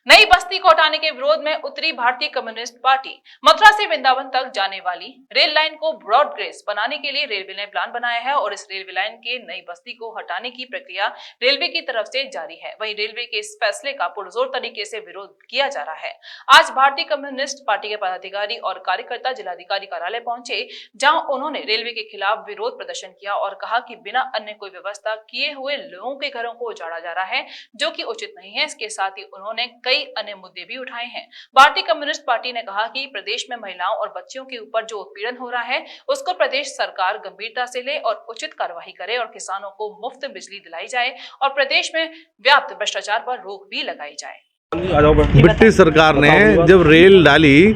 नई बस्ती को हटाने के विरोध में उत्तरी भारतीय कम्युनिस्ट पार्टी मथुरा से वृंदावन तक जाने वाली रेल लाइन को ब्रॉड गेज बनाने के लिए रेलवे ने प्लान बनाया है और इस रेलवे लाइन के नई बस्ती को हटाने की प्रक्रिया रेलवे की तरफ से जारी है। वहीं रेलवे के इस फैसले का पुरजोर तरीके से विरोध किया जा रहा है। आज भारतीय कम्युनिस्ट पार्टी के पदाधिकारी और कार्यकर्ता जिलाधिकारी कार्यालय पहुंचे, जहां उन्होंने रेलवे के खिलाफ विरोध प्रदर्शन किया और कहा कि बिना अन्य कोई व्यवस्था किए हुए लोगों के घरों को उजाड़ा जा रहा है, जो कि उचित नहीं है। इसके साथ ही उन्होंने कई अन्य मुद्दे भी उठाए हैं। भारतीय कम्युनिस्ट पार्टी ने कहा कि प्रदेश में महिलाओं और बच्चियों के ऊपर जो उत्पीड़न हो रहा है उसको प्रदेश सरकार गंभीरता से ले और उचित कार्रवाई करे और किसानों को मुफ्त बिजली दिलाई जाए और प्रदेश में व्याप्त भ्रष्टाचार पर रोक भी लगाई जाए। ब्रिटिश सरकार ने जब रेल डाली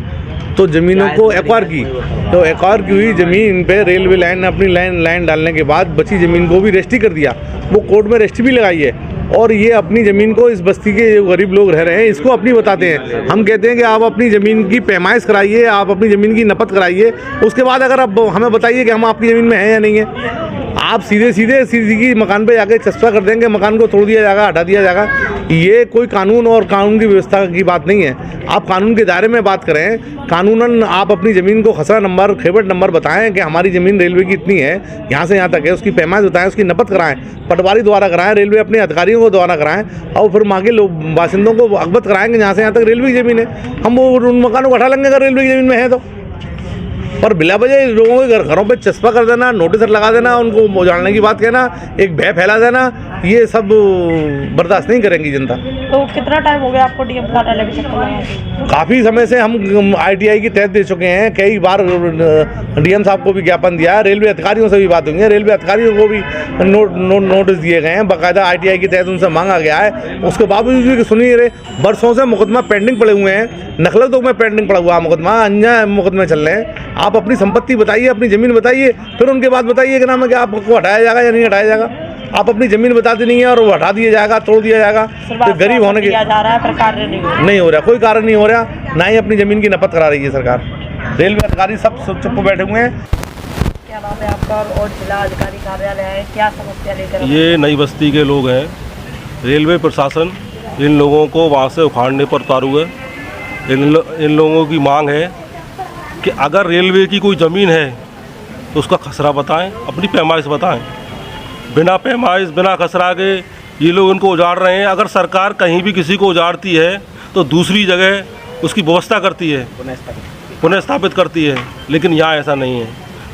तो जमीनों को एक्वायर की, तो एक्वायर की हुई जमीन पे रेलवे लाइन अपनी लाइन डालने के बाद बची जमीन को भी रजिस्ट्री कर दिया। वो कोर्ट में रजिस्ट्री भी लगाई है और ये अपनी ज़मीन को इस बस्ती के जो गरीब लोग रह रहे हैं इसको अपनी बताते हैं। हम कहते हैं कि आप अपनी ज़मीन की पैमाइश कराइए, आप अपनी ज़मीन की नपत कराइए, उसके बाद अगर आप हमें बताइए कि हम आपकी ज़मीन में हैं या नहीं है। आप सीधे मकान पे जाके चस्पा कर देंगे, मकान को तोड़ दिया जाएगा, हटा दिया जाएगा। ये कोई कानून और कानून की व्यवस्था की बात नहीं है। आप कानून के दायरे में बात करें, कानूनन आप अपनी ज़मीन को खसरा नंबर, खेबट नंबर बताएं कि हमारी ज़मीन रेलवे की इतनी है, यहाँ से यहाँ तक है, उसकी पैमाइश बताएं, उसकी नपत कराएं, पटवारी द्वारा कराएं, रेलवे अपने अधिकारियों को द्वारा कराएं और फिर वहाँ के लोग बासिंदों को अवगत कराएं कि यहाँ से यहाँ तक रेलवे की ज़मीन है। हम वो उन मकानों को हटा लेंगे अगर रेलवे की ज़मीन में है तो। और बिला वजह लोगों के घरों पे चस्पा कर देना, नोटिस लगा देना, उनको उजाड़ने की बात कहना, एक भय फैला देना, ये सब बर्दाश्त नहीं करेंगी जनता। तो कितना टाइम हो गया आपको डीएम कार्यालय में चक्कर लगाए? काफ़ी समय से हम आईटीआई की तहत दे चुके हैं, कई बार डीएम साहब को भी ज्ञापन दिया है, रेलवे अधिकारियों से भी बात हुई है, रेलवे अधिकारियों को भी नोटिस दिए गए हैं, बाकायदा आईटीआई के तहत उनसे मांगा गया है। उसके बावजूद भी सुनिए रहे, बरसों से मुकदमा पेंडिंग पड़े हुए हैं, नखलतों में पेंडिंग पड़ा हुआ मुकदमा, अन्य मुकदमे चल रहे हैं। आप अपनी संपत्ति बताइए, अपनी ज़मीन बताइए, फिर उनके बाद बताइए कि नाम है कि आपको हटाया जाएगा या नहीं हटाया जाएगा। आप अपनी ज़मीन बताते नहीं है और वो हटा दिया जाएगा, तोड़ दिया जाएगा, तो गरीब होने के जा रहा है पर कार्य नहीं हो रहा, कोई कार्य नहीं हो रहा, ना ही अपनी ज़मीन की नपत करा रही है सरकार। रेलवे अधिकारी सब चुप बैठे हुए हैं। क्या नाम है आपका और जिला अधिकारी कार्यालय है, क्या समस्या लेकर? ये नई बस्ती के लोग हैं, रेलवे प्रशासन इन लोगों को वहाँ से उखाड़ने पर उतारू है। इन लोगों की मांग है कि अगर रेलवे की कोई ज़मीन है तो उसका खसरा बताएं, अपनी पैमाइश बताएं। बिना पैमाइश, बिना खसरा के ये लोग उनको उजाड़ रहे हैं। अगर सरकार कहीं भी किसी को उजाड़ती है तो दूसरी जगह उसकी व्यवस्था करती है, पुनः स्थापित करती है, लेकिन यहाँ ऐसा नहीं है।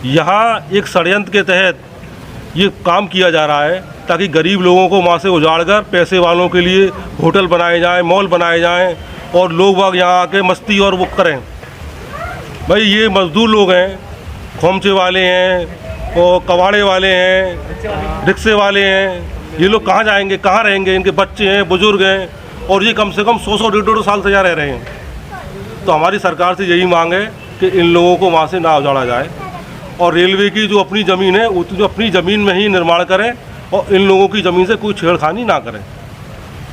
यहाँ एक षड्यंत्र के तहत ये काम किया जा रहा है ताकि गरीब लोगों को वहाँ से उजाड़कर पैसे वालों के लिए होटल बनाए जाएँ, मॉल बनाए जाएँ और लोग बाग यहाँ आके मस्ती और वो करें। भाई ये मजदूर लोग हैं, खोमचे वाले हैं और कबाड़े वाले हैं, रिक्शे वाले हैं, ये लोग कहाँ जाएंगे, कहाँ रहेंगे? इनके बच्चे हैं, बुजुर्ग हैं और ये कम से कम 100 150 साल से यहाँ रह रहे हैं। तो हमारी सरकार से यही मांग है कि इन लोगों को वहाँ से ना उजाड़ा जाए और रेलवे की जो अपनी ज़मीन है वो जो अपनी ज़मीन में ही निर्माण करें और इन लोगों की ज़मीन से कोई छेड़खानी ना करें।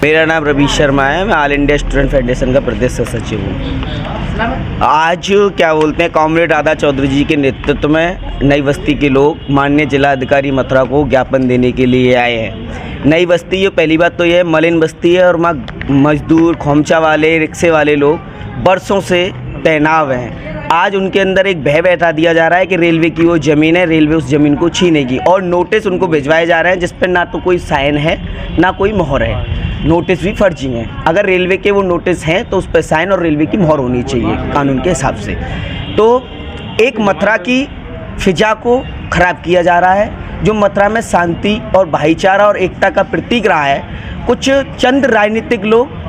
मेरा नाम रवि शर्मा है, मैं ऑल इंडिया स्टूडेंट फेडरेशन का प्रदेश सचिव हूँ। आज क्या बोलते हैं, कॉमरेड राधा चौधरी जी के नेतृत्व में नई बस्ती के लोग माननीय जिला अधिकारी मथुरा को ज्ञापन देने के लिए आए हैं। नई बस्ती, ये पहली बात तो ये मलिन बस्ती है और वहाँ मजदूर, खोमचा वाले, रिक्शे वाले लोग बरसों से तैनाव हैं। आज उनके अंदर एक भय बैठा दिया जा रहा है कि रेलवे की वो ज़मीन है, रेलवे उस ज़मीन को छीनेगी और नोटिस उनको भिजवाए जा रहे हैं जिस पर ना तो कोई साइन है ना कोई मोहर है। नोटिस भी फर्जी हैं। अगर रेलवे के वो नोटिस हैं तो उस पर साइन और रेलवे की मोहर होनी चाहिए कानून के हिसाब से। तो एक मथुरा की फिजा को ख़राब किया जा रहा है, जो मथुरा में शांति और भाईचारा और एकता का प्रतीक रहा है। कुछ चंद राजनीतिक लोग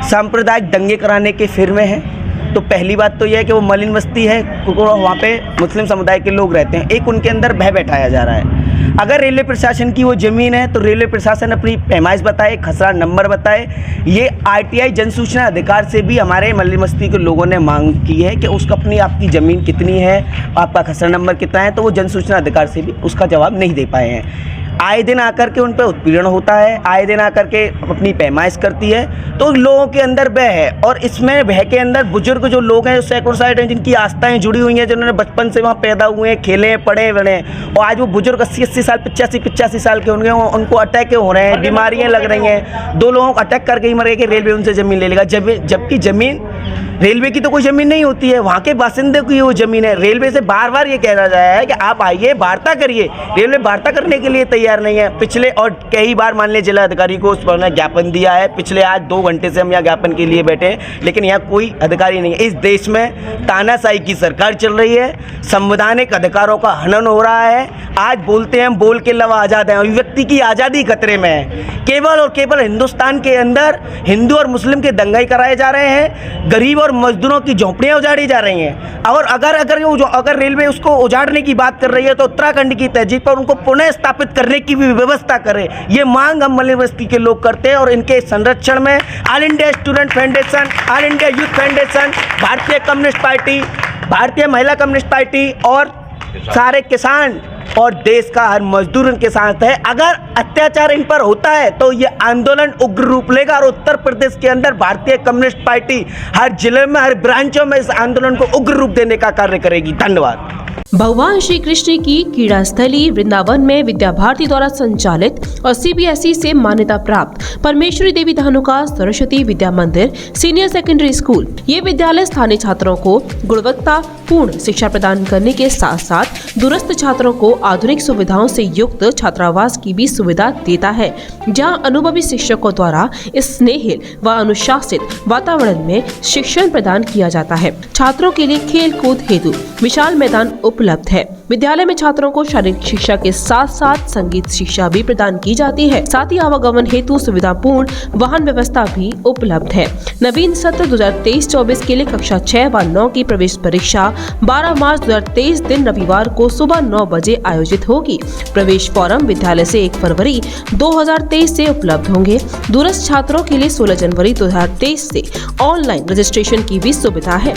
सांप्रदायिक दंगे कराने के फिर में हैं। तो पहली बात तो यह है कि वो मलिन बस्ती है क्योंकि वहाँ पे मुस्लिम समुदाय के लोग रहते हैं। एक उनके अंदर भय बैठाया जा रहा है। अगर रेलवे प्रशासन की वो ज़मीन है तो रेलवे प्रशासन अपनी पैमाइश बताए, खसरा नंबर बताए। ये आरटीआई जन सूचना अधिकार से भी हमारे मलिन बस्ती के लोगों ने मांग की है कि उसका अपनी आपकी ज़मीन कितनी है, आपका खसरा नंबर कितना है, तो वो जन सूचना अधिकार से भी उसका जवाब नहीं दे पाए हैं। आए दिन आकर के उन पर उत्पीड़न होता है, आए दिन आकर के अपनी पैमाइश करती है। तो लोगों के अंदर भय है, और इसमें भय के अंदर बुजुर्ग जो लोग हैं, जो सैकड़ों साइड हैं, जिनकी आस्थाएं जुड़ी हुई हैं, जिन्होंने बचपन से वहाँ पैदा हुए हैं, खेले हैं, पढ़े बड़े हैं, और आज वो बुजुर्ग 80-80 साल 85 साल के होंगे, उनको अटैक हो रहे हैं, बीमारियाँ लग रही हैं। 2 लोगों को अटैक करके ही मरे कि रेलवे उनसे ज़मीन ले लेगा, जबकि ज़मीन रेलवे की तो कोई ज़मीन नहीं होती है, वहाँ के बासिंदे की वो ज़मीन है। रेलवे से बार बार ये कह रहा है कि आप आइए, वार्ता करिए। रेलवे वार्ता करने के लिए तैयार नहीं है। पिछले और कई बार माननीय जिला अधिकारी को उस पर ज्ञापन दिया है। पिछले आज 2 घंटे से हम यहाँ ज्ञापन के लिए बैठे हैं, लेकिन यहाँ कोई अधिकारी नहीं है। इस देश में तानाशाही की सरकार चल रही है, संवैधानिक अधिकारों का हनन हो रहा है। आज बोलते हैं हम, बोल के लवा आज़ाद हैं, अभिव्यक्ति की आज़ादी खतरे में है। केवल और केवल हिंदुस्तान के अंदर हिंदू और मुस्लिम के दंगाई कराए जा रहे हैं, गरीब और मजदूरों की झोंपड़ियां उजाड़ी जा रही हैं। और अगर रेलवे उसको उजाड़ने की बात कर रही है तो उत्तराखंड की तहजीब पर उनको पुनः स्थापित करने की भी व्यवस्था करे। ये मांग हम मलिन बस्ती के लोग करते हैं, और इनके संरक्षण में all India student federation, all India youth federation, भारतीय कम्युनिस्ट पार्टी, भारतीय महिला कम्युनिस्ट पार्टी और सारे किसान और देश का हर मजदूर इनके साथ है। अगर अत्याचार इन पर होता है तो ये आंदोलन उग्र रूप लेगा, और उत्तर प्रदेश के अंदर भारतीय कम्युनिस्ट पार्टी हर जिले में, हर ब्रांचों में इस आंदोलन को उग्र रूप देने का कार्य करेगी। धन्यवाद। भगवान श्री कृष्ण की क्रीड़ा स्थली वृंदावन में विद्या भारती द्वारा संचालित और CBSE से मान्यता प्राप्त परमेश्वरी देवी धानुका सरस्वती विद्या मंदिर सीनियर सेकेंडरी स्कूल, ये विद्यालय स्थानीय छात्रों को गुणवत्तापूर्ण शिक्षा प्रदान करने के साथ साथ दूरस्थ छात्रों को आधुनिक सुविधाओं से युक्त छात्रावास की भी सुविधा देता है, जहां अनुभवी शिक्षकों द्वारा स्नेहिल व अनुशासित वातावरण में शिक्षण प्रदान किया जाता है। छात्रों के लिए खेल कूद हेतु विशाल मैदान उपलब्ध है। विद्यालय में छात्रों को शारीरिक शिक्षा के साथ साथ संगीत शिक्षा भी प्रदान की जाती है। साथ ही आवागमन हेतु सुविधापूर्ण वाहन व्यवस्था भी उपलब्ध है। नवीन सत्र 2023-24 के लिए कक्षा 6 व 9 की प्रवेश परीक्षा 12 मार्च 2023 दिन रविवार को सुबह 9 बजे आयोजित होगी। प्रवेश फॉर्म विद्यालय से 1 फरवरी 2023 से उपलब्ध होंगे। दूरस्थ छात्रों के लिए 16 जनवरी 2023 से ऑनलाइन रजिस्ट्रेशन की भी सुविधा है।